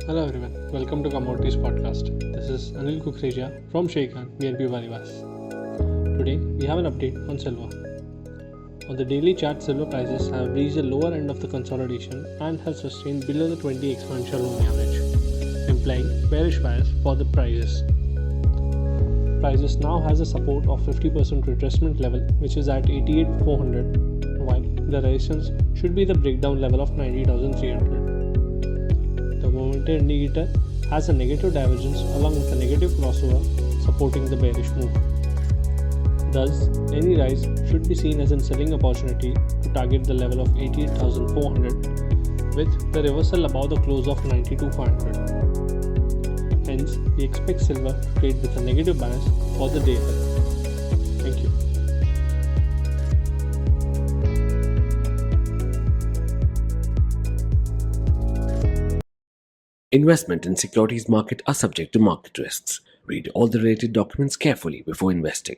Hello everyone, welcome to Commodities podcast. This is 𝗀𝗲𝗀𝗶𝗃 from Sharekhan, BNP Paribas. Today we have an update on silver. On the daily chart, silver prices have reached the lower end of the consolidation and have sustained below the 20 exponential moving average, implying bearish bias for the prices. Prices now has a support of 50% retracement level, which is at 88,400, while the resistance should be the breakdown level of 90,300. The momentum indicator has a negative divergence along with a negative crossover supporting the bearish move. Thus, any rise should be seen as a selling opportunity to target the level of 88,400 with the reversal above the close of 92,500. Hence, we expect silver to trade with a negative bias for the day ahead. Thank you. Investment in securities market are subject to market risks. Read all the related documents carefully before investing.